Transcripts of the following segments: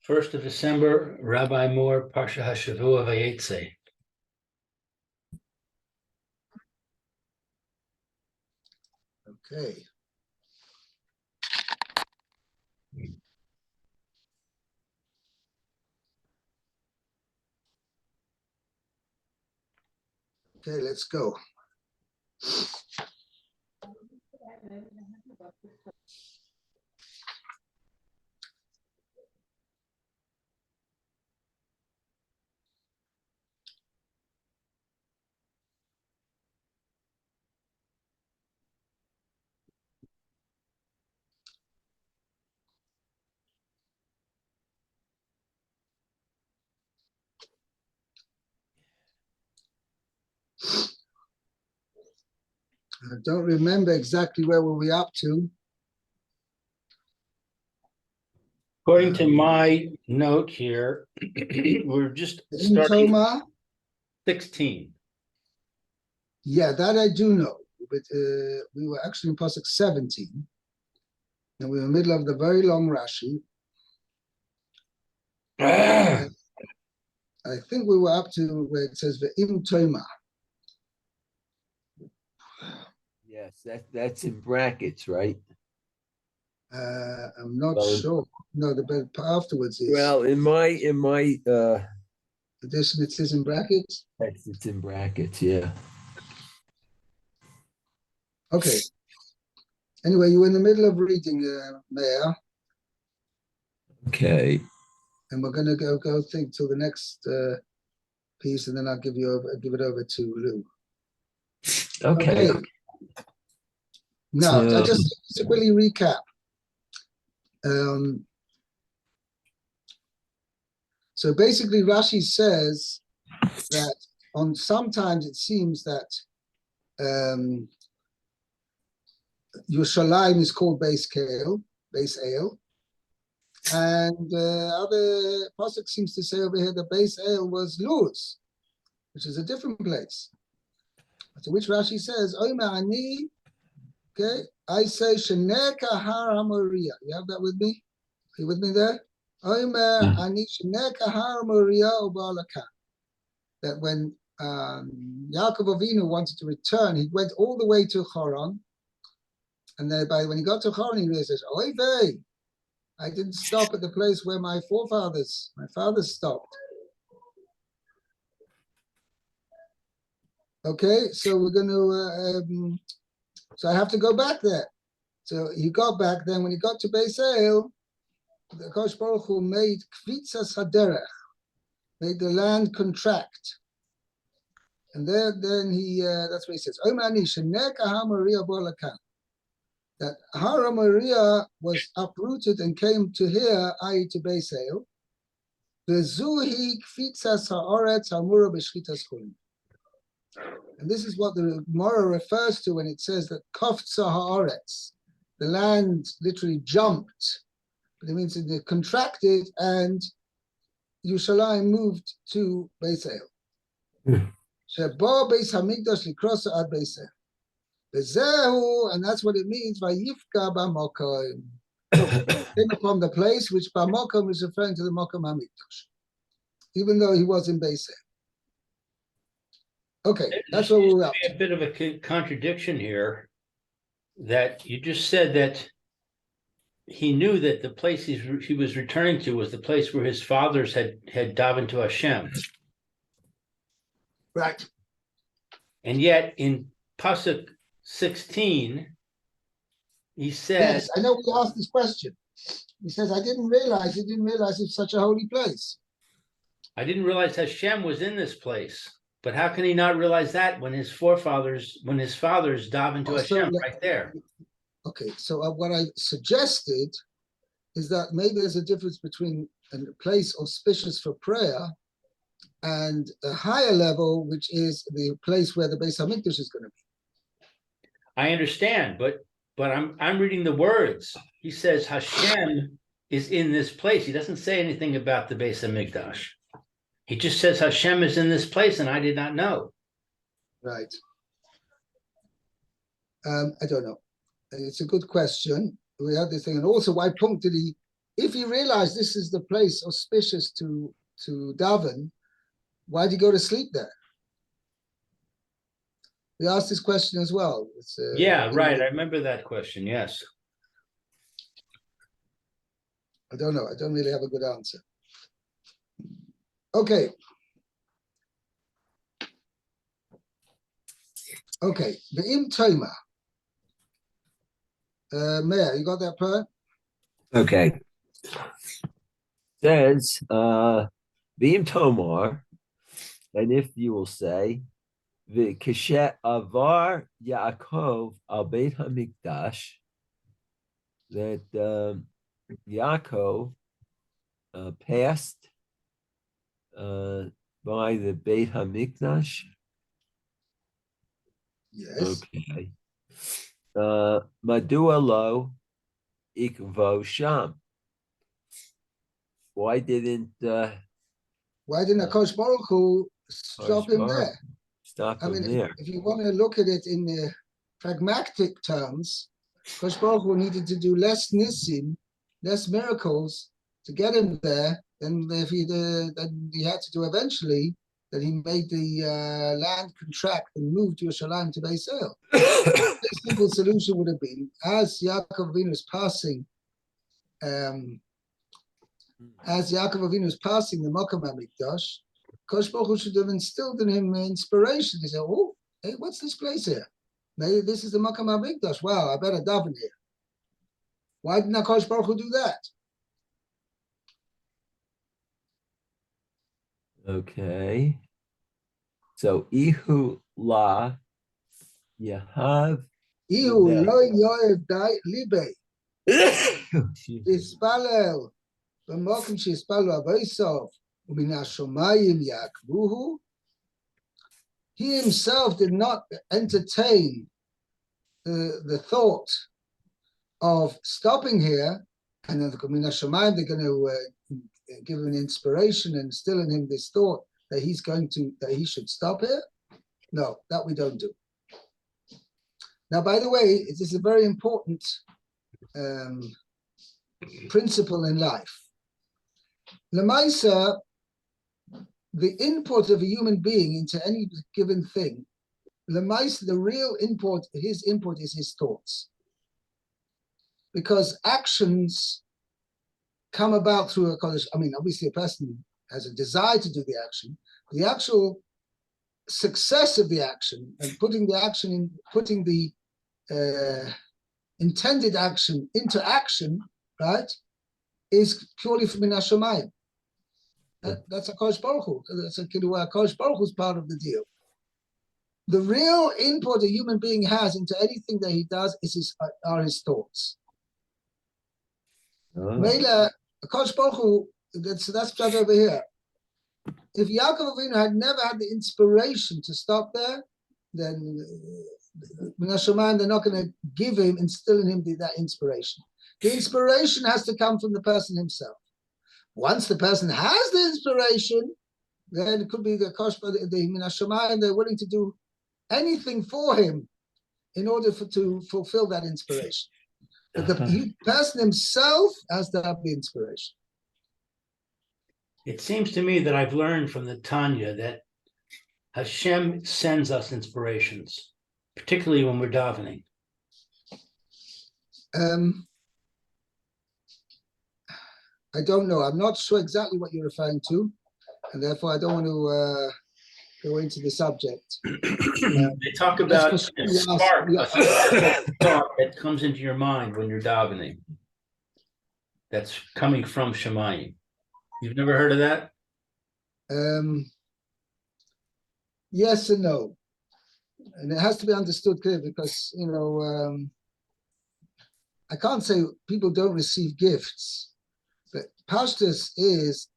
1st of December, Rabbi Moore, Parsha Hashavua, Vayeitzei. Okay. Okay, let's go. I don't remember exactly where were we up to. According to my note here, we're just In starting Toma, 16. yeah, that I do know. But we were actually in Pasuk 17. And we were in the middle of the very long Rashi. I think we were up to where it says Ve'im Toma. Yes, that's in brackets, right? I'm not sure. No, the bit afterwards is. Well, in my edition, it says in brackets. text, it's in brackets. Yeah. Okay. Anyway, you were in the middle of reading, Mayor, Okay. and we're going to go think till the next piece, and then I'll give it over to Lou. Okay. Now, I just to really recap. So basically, Rashi says that sometimes it seems that Yerushalayim is called Beis El, and other pasuk seems to say over here that Beis El was Luz, which is a different place. To which Rashi says, Omer ani, okay, I say Sheneka Har HaMoriah. You have that with me? Are you with me there? Omer ani Sheneka Har HaMoriah Ubalaka. That when Yaakov Avinu wanted to return, he went all the way to Haran, and then when he got to Haran, he says, Oy vey, I didn't stop at the place where my fathers stopped. Okay, so we're going to, so I have to go back there. So he got back. Then when he got to Beis El, the Kosh Baruch Hu made Kvitzas Haderech, made the land contract. And then he, that's what he says. That Har HaMoriah was uprooted and came to here, i.e. to Beis El. Vezuhi Kvitzas Haaretz Hamura B'Shchitas Cholim. And this is what the Gemara refers to when it says that Koftza Haaretz, the land literally jumped, but it means it contracted, and Yerushalayim moved to Beis El. Sheba Beis Hamikdash Likrosa ad Beis El. Bezehu, and that's what it means. Vayifka b'Mokom. Came upon the place which b'Mokom is referring to the Mokom Hamikdash, even though he was in Beis El. Okay, that's what we're up to. A bit of a contradiction here, that you just said that he knew that the place he was returning to was the place where his fathers had davened to Hashem. Right. And yet in Pasuk 16, he said, yes, I know we asked this question. He says, he didn't realize it's such a holy place. I didn't realize Hashem was in this place. But how can he not realize that when his fathers davened to Hashem right there? Okay, so what I suggested is that maybe there's a difference between a place auspicious for prayer and a higher level, which is the place where the Beis Hamikdash is going to be. I understand, but I'm reading the words. He says Hashem is in this place. He doesn't say anything about the Beis Hamikdash. He just says Hashem is in this place, and I did not know. Right. I don't know. It's a good question. We had this thing, and also why punct did he if he realized this is the place auspicious to daven, why did he go to sleep there? We asked this question as well. It's, Yeah, right. I remember that question. Yes. I don't know. I don't really have a good answer. Okay. Okay. Ve'im Toma. Mayor, you got that part? Okay. Says, V'im Tomar, and if you will say, V'keshet avar Yaakov al Beit HaMikdash, that Yaakov passed by the Beit HaMikdash. Yes. Okay. Madua lo ikvo sham. Why didn't Akash Baruch Hu stop him there? Stop I him mean, there? if you want to look at it in the pragmatic terms, Akash Baruch Hu needed to do less nisim, less miracles to get him there than if than he had to do eventually. That he made the land contract and moved Yerushalayim to Vayeitzei. The simple solution would have been, as Yaakov Avinu is passing, the Makam HaMikdash, Kosh Baruch Hu should have instilled in him inspiration. He said, "Oh, hey, what's this place here? Maybe this is the Makam HaMikdash. Wow, I better daven here." Why didn't Kosh Baruch Hu do that? Okay. So Ihu la Yahav Ihu lo yoev dai libe ispalel b'makom sheispalu avosav u'min hashomayim yakbuhu. He himself did not entertain the thought of stopping here, and then the min hashomayim, they're going to give him an inspiration and instill in him this thought that he should stop here. No, that we don't do. Now, by the way, this is a very important principle in life. Lemaisa, the input of a human being into any given thing, Lemaisa, the real input, his input is his thoughts. Because actions come about through a college. I mean, obviously a person has a desire to do the action. The actual success of the action and putting the intended action into action, right, is purely from Min HaShamayim. That's a Kosh Baruch Hu. That's a Kosh Baruch Hu's part of the deal. The real input a human being has into anything that he does are his thoughts. Mela, Kosh Baruch Hu, that's right over here. If Yaakov Avinu had never had the inspiration to stop there, then Min HaShamayim, they're not going to instill in him that inspiration. The inspiration has to come from the person himself. Once the person has the inspiration, then it could be the Min HaShamayim, they're willing to do anything for him in order to fulfill that inspiration. But the person himself has to have the inspiration. It seems to me that I've learned from the Tanya that Hashem sends us inspirations, particularly when we're davening. I don't know. I'm not sure exactly what you're referring to, and therefore I don't want to go into the subject. They talk about a spark that comes into your mind when you're davening. That's coming from Shemayim. You've never heard of that? Yes and no. And it has to be understood clearly because, I can't say people don't receive gifts, but Pashtus is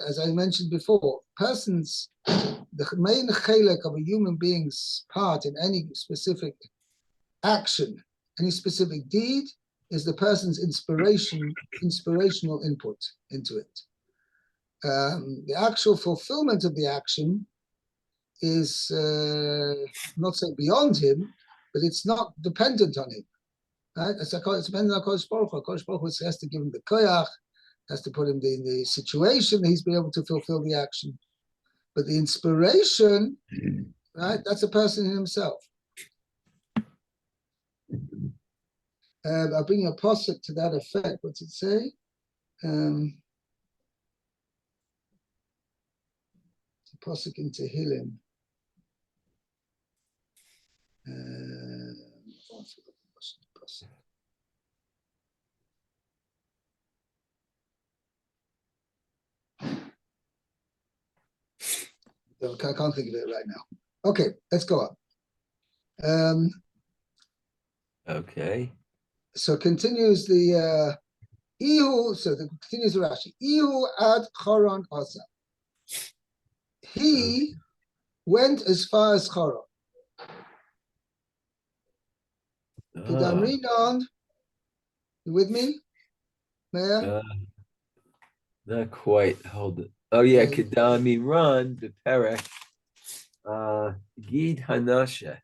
as I mentioned before, the main chilek of a human being's part in any specific action, any specific deed, is the person's inspirational input into it. The actual fulfillment of the action is not so beyond him, but it's not dependent on him. Right? It's depending on Kodesh Baruch Hu. Kodesh Baruch Hu has to give him the koyach, has to put him in the situation that he's be able to fulfill the action. But the inspiration, right? That's a person in himself. I'll bring a posuk to that effect. What's it say? It's a posuk in Tehillim. I can't think of it right now. Okay, let's go on. Okay. So continues the Ihu. So continues the Rashi. Ihu ad Choron Osa. He went as far as Choron. Kedamrinon, you with me, Mayor? Not quite. Hold it. Oh yeah, Okay. Kedami run the perek. Gid Hanasha.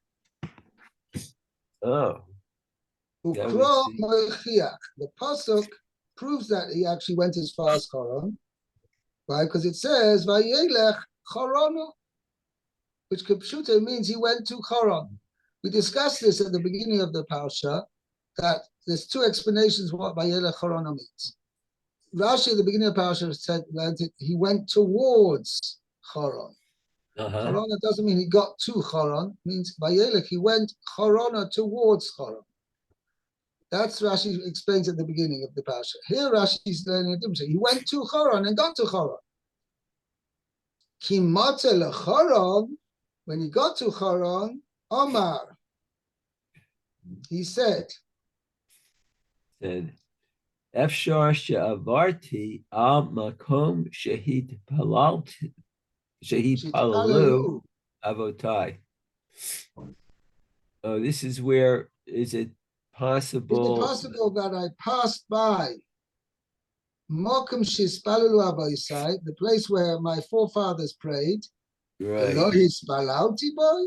Oh. That was Ukro the- Moichiach. The pasuk proves that he actually went as far as Choron, right? Because it says Vayelech Choronu, which Kipshuta means he went to Choron. We discussed this at the beginning of the Parsha, that there's two explanations what Vayelech Choronu means. Rashi at the beginning of the Parsha said that he went towards Choron. Choron doesn't mean he got to Choron, means Vayelech, he went Chorona towards Choron. That's Rashi explains at the beginning of the Parsha. Here Rashi is learning a different. He went to Choron and got to Choron. Kimate lechoron, when he got to Choron, Omar, he said, Efshar she'avarti al makom shehid palalti shehid palalu avotai. Oh, this is where is it possible? Is it possible that I passed by Mokum Shispalalu Avoisai, the place where my forefathers prayed, Right. Lo Hispalalti boy,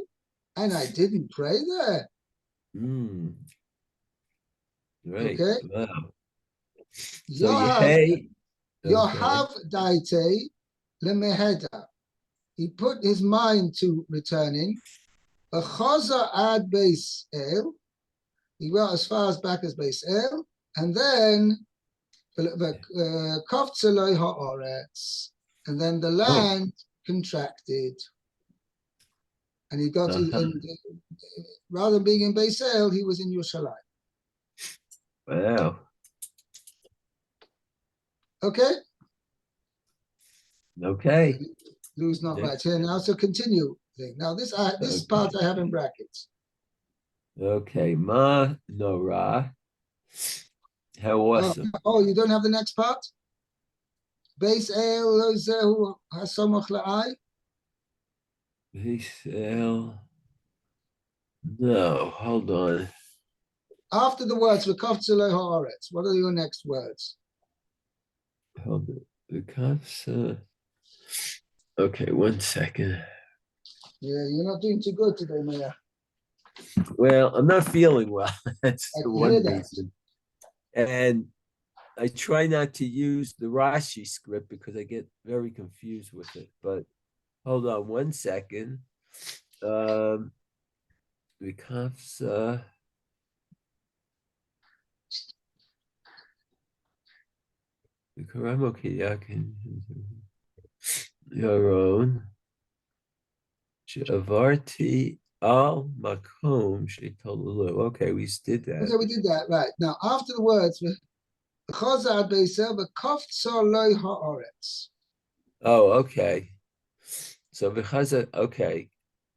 and I didn't pray there. Right. Okay. Wow. So Yehay. Yohav Daite Lemeheda. He put his mind to returning. A Chaza ad Beis El. He went as far as back as Beis El, and then Kovtzeloi Haaretz, and then the land contracted, and he got in, rather than being in Beis El, he was in Yerushalayim. Wow. Okay. Okay. Lou's not right here now, so continue. Now this part I have in brackets. Okay, ma nora. How awesome. Oh, you don't have the next part? Beis El lo zehu hasomoch la'ai? Beis El. No, hold on. After the words v'kovtzeloi haaretz, what are your next words? Hold it. Okay, 1 second. Yeah, you're not doing too good today, Maya. Well, I'm not feeling well. That's I the hear one that. reason. And I try not to use the Rashi script because I get very confused with it. But hold on 1 second. Becomes your own. Avarti al makom sheitolalu. Okay, we did that. Okay, we did that, right. Now, after the words, v'chazad beisel v'kovtzo loy haaretz. Oh, okay. So v'chazad, okay.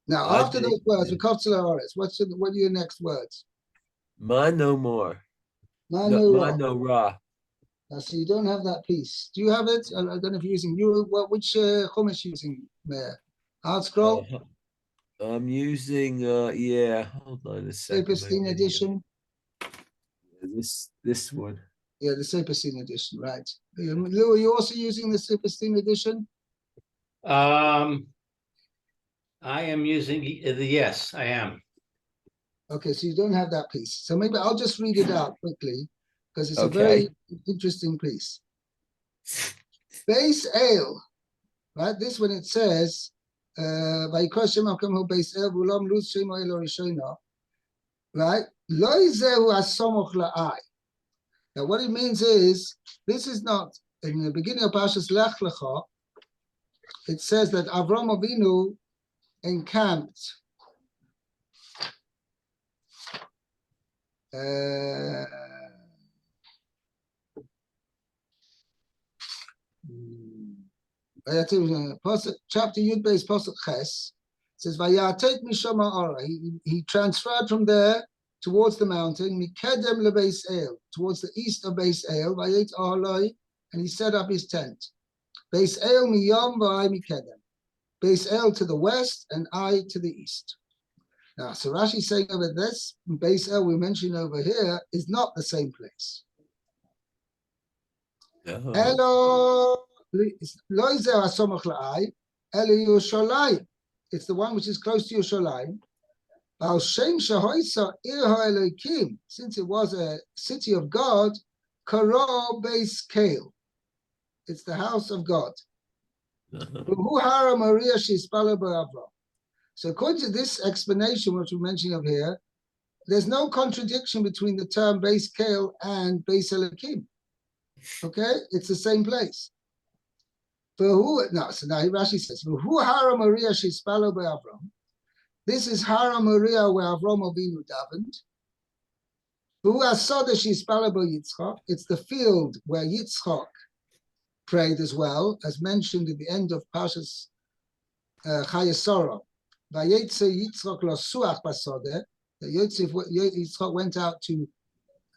Now, after those words, v'kovtzo loy haaretz, what are your next words? Ma no more. Ma No, no ma ra. no ra. Now, so you don't have that piece. Do you have it? I don't know if you're using, which chumash using there? Hard scroll? I'm using, yeah, hold on a second. Sefer edition? This one. Yeah, the Sefer edition, right. Lou, are you also using the Sefer edition? I am using yes, I am. Okay, so you don't have that piece. So maybe I'll just read it out quickly because it's a Okay. very interesting piece. Base ale, right? This when it says, "Vayikra Shem HaMakom Base Ale V'Ulam Luz Shem Elo Rishona," right? Lo Zehu Asomoch La'ai. Now, what it means is this is not in the beginning of Parshas Lech Lecha. It says that Avram Avinu encamped. Chapter Yud Beis Pasuk Ches says, "Vayatek mishama ara." He transferred from there towards the mountain, mikedem lebeis el, towards the east of Beis El, vayet ahaloi, and he set up his tent. Beis El miyam v'ai mikedem. Beis El to the west and I to the east. Now, so Rashi is saying over this, Beis El we mentioned over here is not the same place. Elo lo izer asomach la'ai, elo Yerushalayim. It's the one which is close to Yerushalayim. Al Shem Shahoisa Ir HaElokim, since it was a city of God, Karo Beis Kale. It's the house of God. Uhu Hara Maria Shispala B'Avram. So according to this explanation, which we're mentioning of here, there's no contradiction between the term Beis Kale and Beis Elokim. Okay, it's the same place. So now Rashi says, "Who Hara Maria Shispalo Be'Avram." This is Hara Maria where Avram Avinu davened. Who Asada Shispalo Yitzchak. It's the field where Yitzchak prayed as well, as mentioned at the end of Parshas Chayesora. Vayeitzei Yitzchak lo suach basodeh. Yitzchak went out to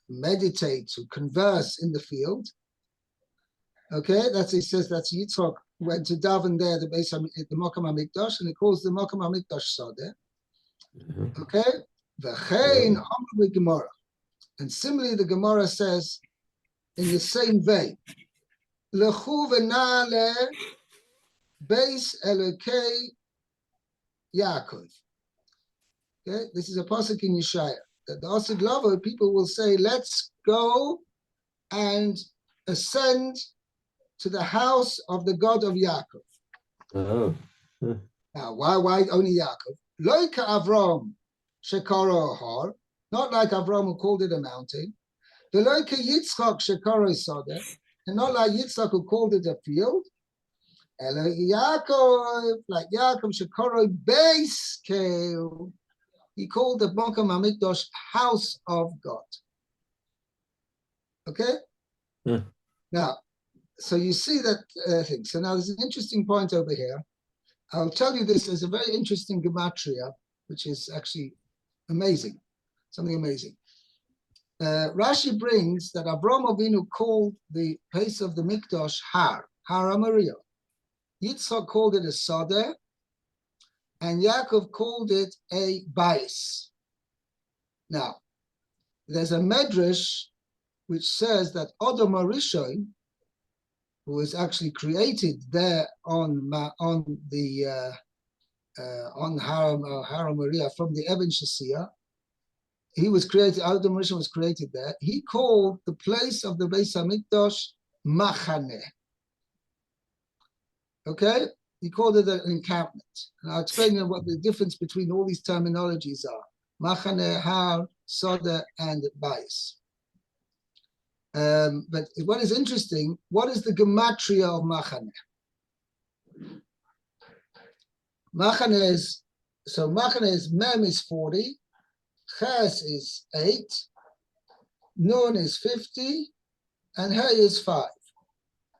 meditate, to converse in the field. Okay, he says that's Yitzchak went to daven there, the Mokum HaMikdash, and he calls the Mokum HaMikdash Sadeh. Okay, V'chein Amru Gemara, and similarly the Gemara says in the same vein, Lechu v'na'ale Beis Elokei Yaakov. Okay, this is a pasuk in Yeshaya that the Osig Lavo people will say, let's go and ascend to the house of the God of Yaakov. Now, why only Yaakov? Like Avram Shekaro Har, not like Avram who called it a mountain. The like Yitzchak Shekaro Sadeh, and not like Yitzchak who called it a field. Yaakov, like Yaakov Shekaro Beis Kale, he called the Mokum HaMikdash house of God. Okay? Now, so you see that thing. So now there's an interesting point over here. I'll tell you this as a very interesting gematria, which is actually amazing, something amazing. Rashi brings that Avram Avinu called the place of the Mikdash Har Maria. Yitzchak called it a Sadeh, and Yaakov called it a Bais. Now, there's a medrash which says that Odom HaRishon, who was actually created there on Har Maria from the Eben Shasiah. He was created. Adam Rishon was created there. He called the place of the Beis Hamikdash Machane. Okay, he called it an encampment. And I'll explain you what the difference between all these terminologies are: Machane, Har, Soda, and Bais. But what is interesting, what is the gematria of Machane? Machane is, Mem is 40, Ches is 8, Nun is 50, and Hey is 5.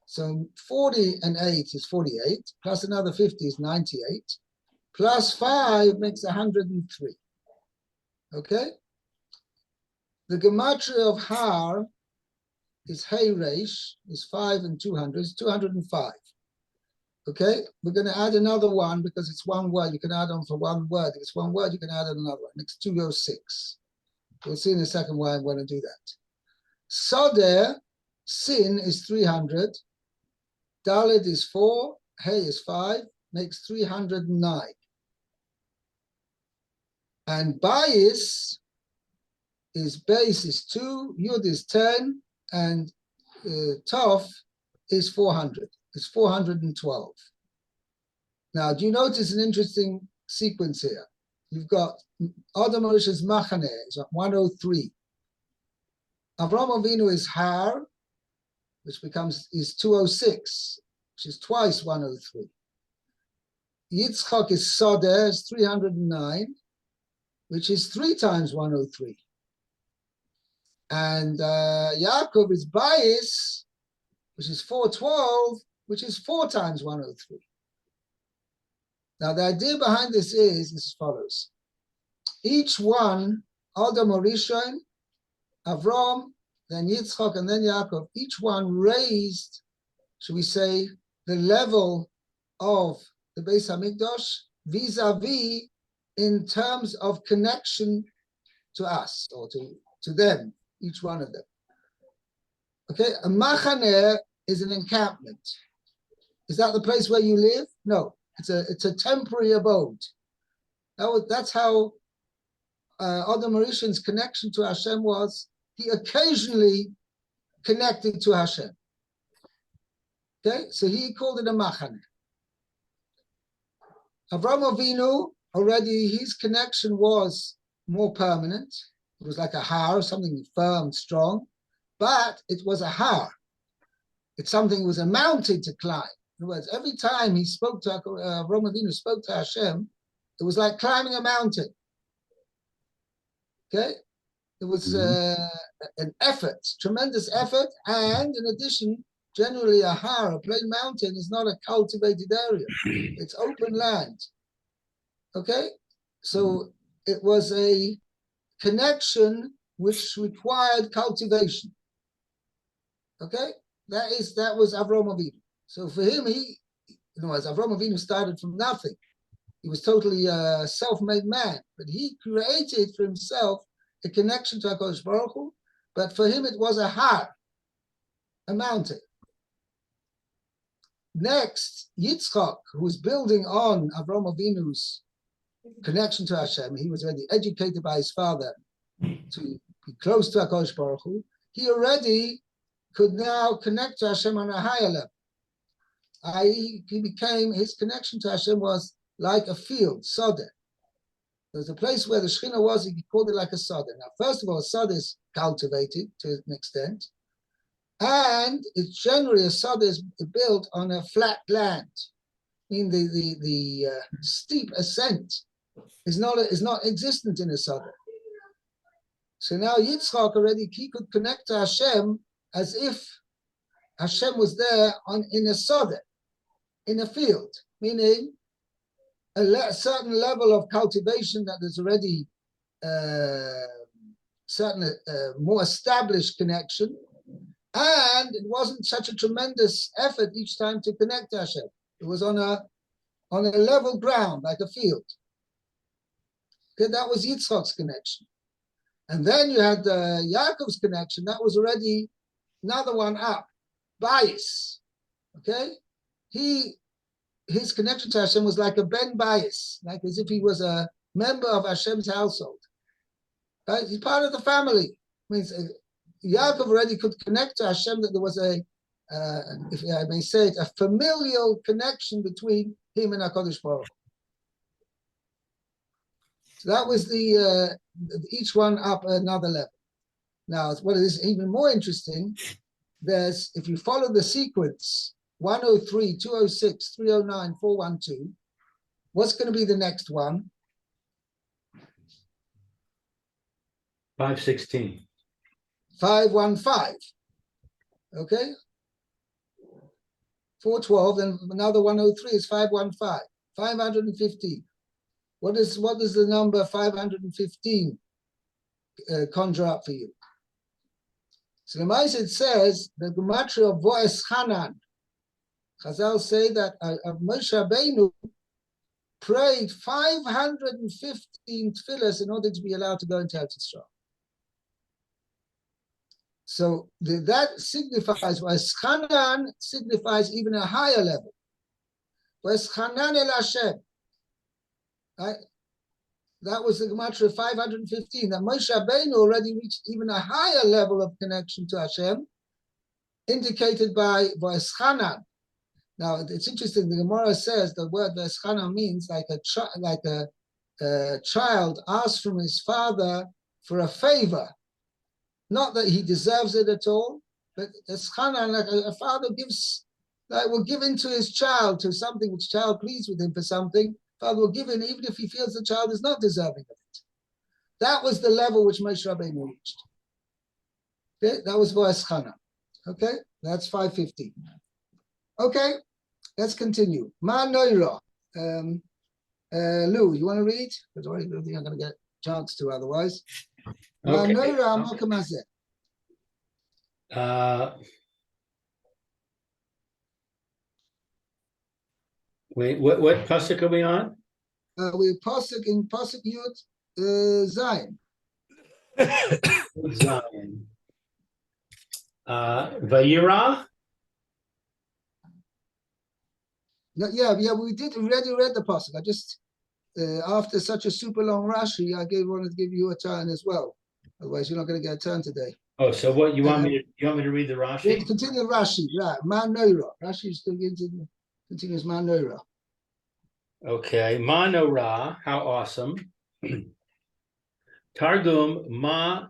So 40 and 8 is 48, plus another 50 is 98, plus 5 makes 103. Okay? The gematria of Har is Hey Reish, is 5 and 200, is 205. Okay, we're going to add another one because it's one word. You can add on for one word. If it's one word, you can add on another one. Makes 206. We'll see in a second why I'm going to do that. Soder, sin is 300. Dalet is 4. Hey is 5. Makes 309. And Bayis, his base is 2, Yud is 10, and Tov is 400. It's 412. Now, do you notice an interesting sequence here? You've got Adam Arish's Machane is at 103. Avraham Avinu is Har, which is 206, which is twice 103. Yitzchak is Sodeh, is 309, which is 3 times 103. And Yaakov is Bayis, which is 412, which is 4 times 103. Now, the idea behind this is as follows. Each one, Adam Rishon, Avram, then Yitzchak, and then Yaakov, each one raised, should we say, the level of the Beis HaMikdash vis-a-vis in terms of connection to us, or to them, each one of them. Okay, a machaneh is an encampment. Is that the place where you live? No. It's a temporary abode. That's how Adam Rishon's connection to Hashem was. He occasionally connected to Hashem. Okay, so he called it a machaneh. Avraham Avinu, already his connection was more permanent. It was like a har, something firm, strong, but it was a har. It's something that was a mountain to climb. In other words, every time he spoke to Avraham Avinu spoke to Hashem, it was like climbing a mountain. Okay, it was an effort, tremendous effort, and in addition, generally a har, a plain mountain, is not a cultivated area; it's open land. Okay, so it was a connection which required cultivation. Okay, that was Avraham Avinu. So for him, in other words, Avraham Avinu started from nothing. He was totally a self-made man, but he created for himself a connection to HaKadosh Baruch Hu, but for him it was a har, a mountain. Next, Yitzchak, who was building on Avraham Avinu's connection to Hashem, he was already educated by his father to be close to HaKadosh Baruch Hu. He already could now connect to Hashem on a higher level. His connection to Hashem was like a field, Sodeh. There's a place where the Shekhinah was, he called it like a Sodeh. Now, first of all, a Sodeh is cultivated to an extent, and it's generally a Sodeh is built on a flat land. I mean, the steep ascent is not existent in a Sodeh. So now Yitzchak already, he could connect to Hashem as if Hashem was there in a Sodeh, in a field, meaning a certain level of cultivation that is already certain more established connection, and it wasn't such a tremendous effort each time to connect to Hashem. It was on a level ground, like a field. Okay, that was Yitzchak's connection. And then you had Yaakov's connection. That was already another one up, Bayis. Okay, his connection to Hashem was like a ben Bayis, like as if he was a member of Hashem's household. Right? He's part of the family. Means Yaakov already could connect to Hashem, that there was if I may say it, a familial connection between him and HaKadosh Baruch Hu. So that was each one up another level. Now, what is even more interesting, if you follow the sequence, 103, 206, 309, 412, what's going to be the next one? 516. 515. Okay? 412, and another 103 is 515. 515. What does the number 515 conjure up for you? So it says the gematria of Voes Hanan. Chazal say that Moshe Rabbeinu prayed 515 tefillas in order to be allowed to go into Eretz Yisrael. So that signifies, Voes Hanan signifies even a higher level. Voes Hanan el Hashem. Right? that was the Gematria 515, that Moshe Rabbeinu already reached even a higher level of connection to Hashem, indicated by Vayeschanan. Now, it's interesting, the Gemara says the word Vayeschanan means like a child asks from his father for a favor. Not that he deserves it at all, but Eschanan, like a father gives, like will give into his child to something which child pleads with him for something. Father will give in even if he feels the child is not deserving of it. That was the level which Moshe Rabbeinu reached. Okay, that was Vayeschanan. Okay, that's 515. Okay, let's continue. Ma Noira. Lou, you want to read? Because I don't think I'm going to get a chance to otherwise. Ma Okay. Noira Makam Hazeh. Wait, what pasuk are we on? We're pasuk in pasuk Yud Zayin. Zion. Vayira? No, yeah, we already read the pasuk. I just after such a super long Rashi, I wanted to give you a turn as well. Otherwise, you're not going to get a turn today. Oh, so what you want me to read the Let's Rashi? continue Rashi. Right, Man Noira. Rashi is still continues Man Noira. Okay, Manora, how awesome. Targum Ma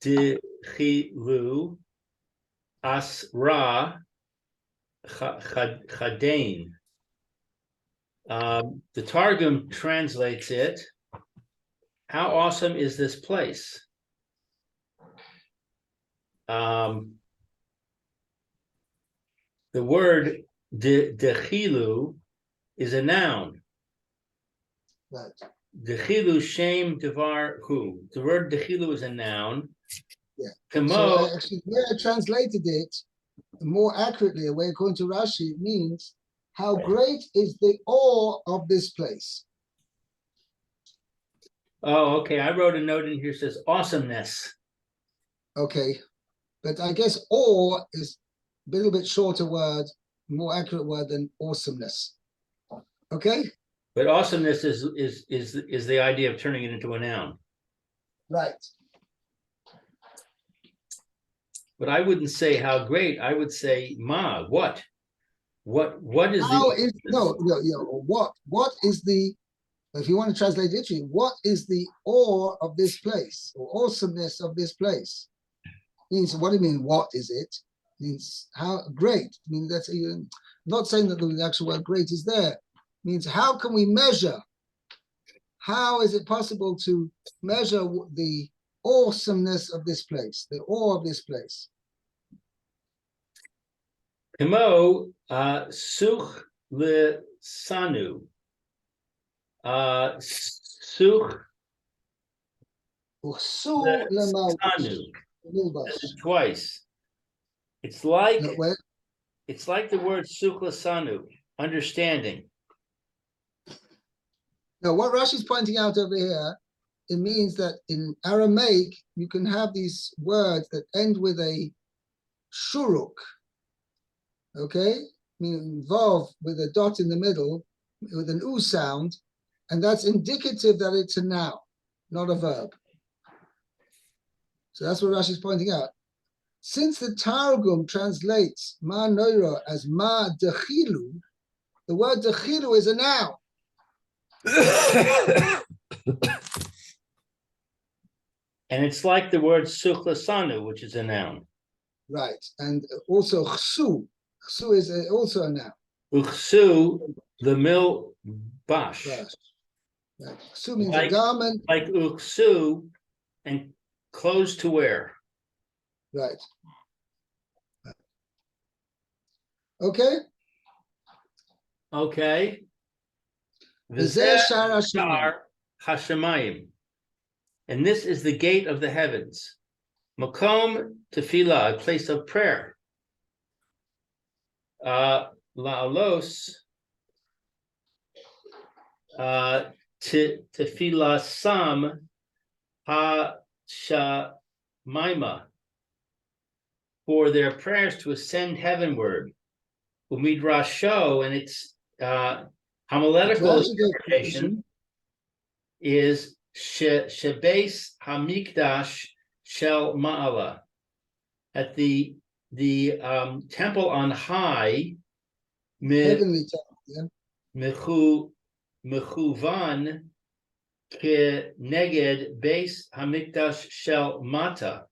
Dichilu Asra Chadain. The Targum translates it. How awesome is this place? The word dechilu is a noun. Right. Dechilu shem devar hu. The word dechilu is a noun. Yeah. Kamo, So actually, where I translated it more accurately, the way according to Rashi, it means how great is the awe of this place. oh, okay. I wrote a note in here that says awesomeness. Okay, but I guess awe is a little bit shorter word, more accurate word than awesomeness. Okay. But awesomeness is the idea of turning it into a noun. Right. But I wouldn't say how great. I would say ma. What is How the is what is the, if you want to translate literally, what is the awe of this place or awesomeness of this place? Means, what do you mean? What is it? Means how great. I mean, that's I'm not saying that the actual word great is there. Means how can we measure? How is it possible to measure the awesomeness of this place, the awe of this place? Kamo such le sanu. Such Uchsu lemalchus. sanu. Twice. It's like the word such le sanu, understanding. Now, what Rashi is pointing out over here, it means that in Aramaic, you can have these words that end with a shuruk, okay? Meaning vav with a dot in the middle, with an u sound, and that's indicative that it's a noun, not a verb. So that's what Rashi is pointing out. Since the Targum translates ma noira as ma dechilu, the word dechilu is a noun. And it's like the word suchlasanu, which is a noun. Right, and also chsu. Chsu is also a noun. Uchsu, the mill bash. Right. Chsu means a garment. Like uchsu and clothes to wear. Right. Okay. Okay. V'zeh shar Hashemayim. And this is the gate of the heavens. Makom tefillah, a place of prayer. La'alos tefillah sam ha-shamaima, for their prayers to ascend heavenward. Umidrasho, and it's homiletical interpretation. is Shebes Hamikdash Shel Ma'ala, at the temple on high, Heavenly temple, yeah. Mechuvan Ke Neged Beis Hamikdash Shel Mata.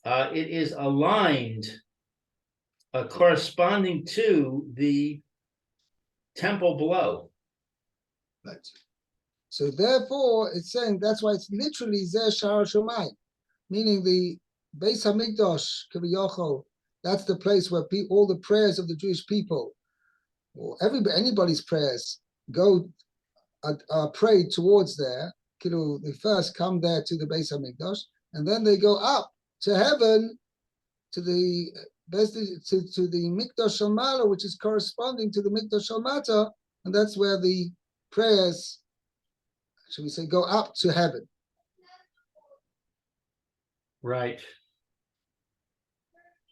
It is aligned, corresponding to the temple below. Right. So therefore, it's saying that's why it's literally Zeh Shar Shemayim, meaning the Beis Hamikdash Kiviyachol. That's the place where all the prayers of the Jewish people, or anybody's prayers, go are prayed towards there. They first come there to the Beis Hamikdash, and then they go up to heaven, to the Mikdash Shalmala, which is corresponding to the Mikdash Shalmata, and that's where the prayers, should we say, go up to heaven. Right.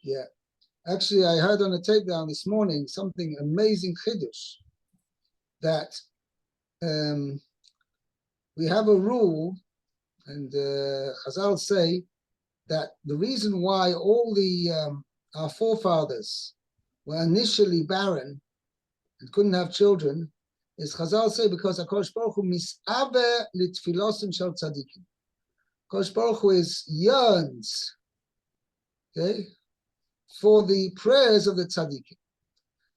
Yeah. Actually, I heard on a takedown this morning something amazing chiddush, that we have a rule, and Chazal say that the reason why all our forefathers were initially barren and couldn't have children is, Chazal say, because HaKadosh Baruch Hu mis'aver litfilosim shel tzadikim. HaKadosh Baruch Hu yearns, okay, for the prayers of the tzaddikim,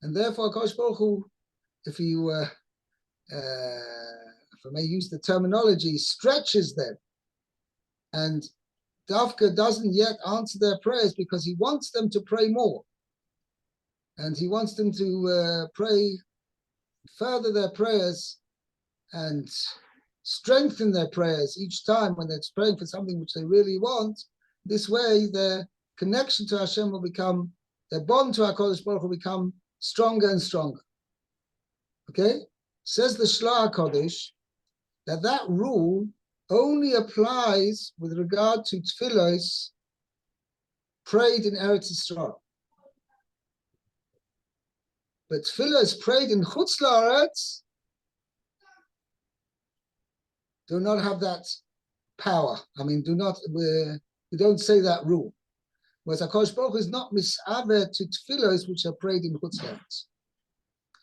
and therefore HaKadosh Baruch Hu, if I may use the terminology, stretches them, and Davka doesn't yet answer their prayers because he wants them to pray more, and he wants them to pray, further their prayers, and strengthen their prayers each time when they're praying for something which they really want. This way, their connection to Hashem will become, their bond to HaKadosh Baruch will become stronger and stronger. Okay? Says the Shla HaKodesh that rule only applies with regard to tefillos prayed in Eretz Yisrael. But tefillos prayed in Chutz La'aretz do not have that power. I mean, we don't say that rule. Whereas HaKadosh Baruch Hu is not misaver to tefillos which are prayed in Chutz La'aretz.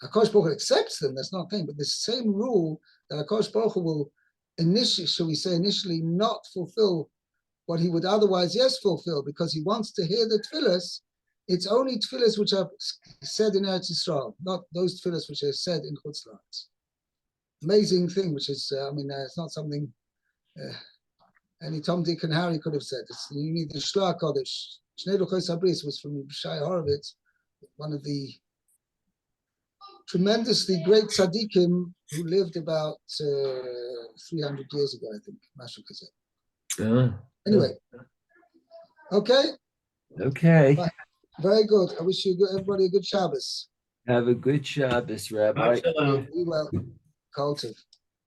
HaKadosh Baruch Hu accepts them, that's not a thing, but the same rule that HaKadosh Baruch Hu will initially not fulfill what he would otherwise fulfill, because he wants to hear the tefillos. It's only tefillos which are said in Eretz Yisrael, not those tefillos which are said in Chutz La'aretz. Amazing thing, which is, it's not something any Tom, Dick, and Harry could have said. You need the Shla Kodesh. Shnei Luchos Habris was from Shai Horowitz, one of the tremendously great tzaddikim who lived about 300 years ago, I think. Anyway, okay. Okay. Bye. Very good. I wish everybody a good Shabbos. Have a good Shabbos, Rabbi. Shalom. Be well. Cultive.